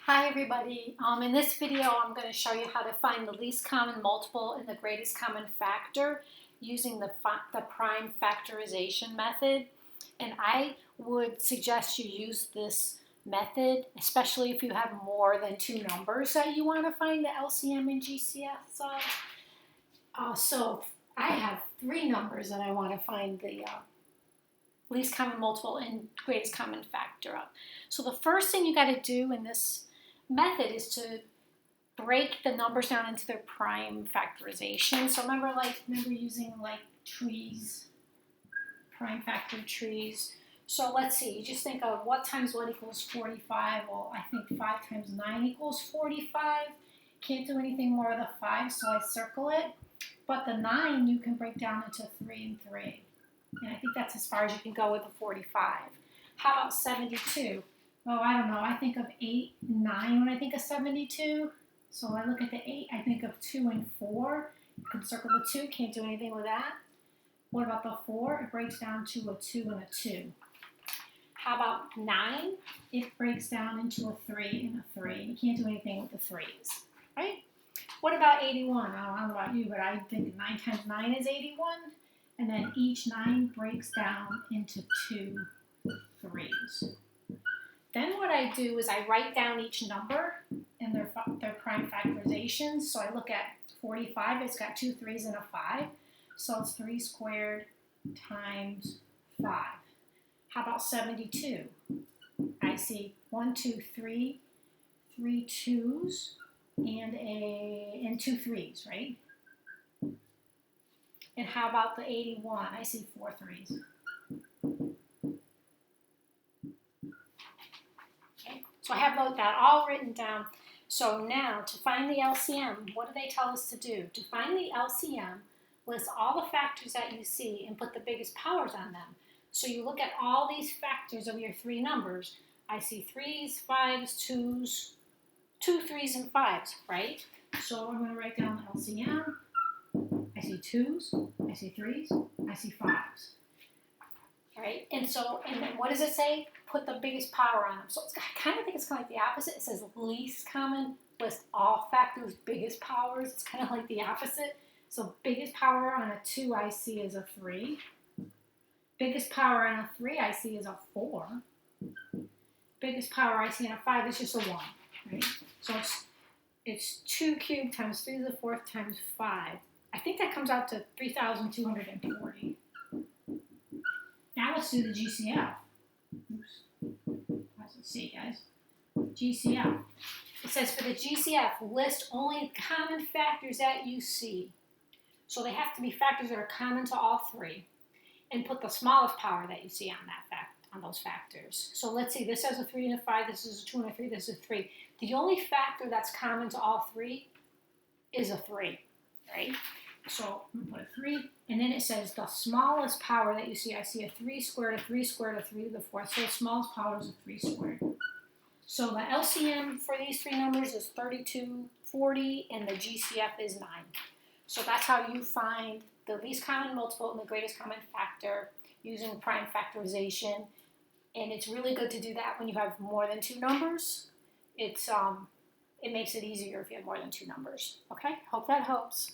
Hi everybody. In this video I'm going to show you how to find the least common multiple and the greatest common factor using the prime factorization method. And I would suggest you use this method, especially if you have more than two numbers that you want to find the LCM and GCF of. So I have three numbers that I want to find the least common multiple and greatest common factor of. So the first thing you got to do in this method is to break the numbers down into their prime factorization. So remember using like trees, prime factor trees. So let's see, you just think of what times what equals 45. Well, I think 5 times 9 equals 45. Can't do anything more with the 5, so I circle it. But the 9 you can break down into 3 and 3. And I think that's as far as you can go with the 45. How about 72? Oh, I don't know. I think of 8 and 9 when I think of 72. So when I look at the 8, I think of 2 and 4. You can circle the 2. Can't do anything with that. What about the 4? It breaks down to a 2 and a 2. How about 9? It breaks down into a 3 and a 3. You can't do anything with the 3s, right? What about 81? I don't know about you, but I think 9 times 9 is 81. And then each 9 breaks down into 2 3s. Then what I do is I write down each number and their prime factorizations. So I look at 45, it's got 2 3s and a 5. So it's 3 squared times 5. How about 72? I see 1, 2, 3, 3 2s, and 2 3s, right? And how about the 81? I see 4 3s. Okay, so I have that all written down. So now, to find the LCM, what do they tell us to do? To find the LCM, list all the factors that you see and put the biggest powers on them. So you look at all these factors of your three numbers. I see 3s, 5s, 2s, 2 3s, and 5s, right? So I'm going to write down the LCM. I see 2s, I see 3s, I see 5s. All right, and then what does it say? Put the biggest power on them. So I kind of think it's kind of like the opposite. It says least common, list all factors, biggest powers. It's kind of like the opposite. So biggest power on a 2 I see is a 3. Biggest power on a 3 I see is a 4. Biggest power I see on a 5 is just a 1. Right? So it's 2 cubed times 3 to the 4th times 5. I think that comes out to 3,240. Now let's do the GCF. Oops. How's it see, guys? GCF. It says for the GCF, list only common factors that you see. So they have to be factors that are common to all three. And put the smallest power that you see on those factors. So let's see, this has a 3 and a 5, this is a 2 and a 3, this is a 3. The only factor that's common to all three is a 3, right? So I'm going to put a 3, and then it says the smallest power that you see, I see a 3 squared, a 3 squared, a 3 to the 4th, so the smallest power is a 3 squared. So the LCM for these three numbers is 3240, and the GCF is 9. So that's how you find the least common multiple and the greatest common factor using prime factorization. And it's really good to do that when you have more than two numbers. It makes it easier if you have more than two numbers. Okay, hope that helps.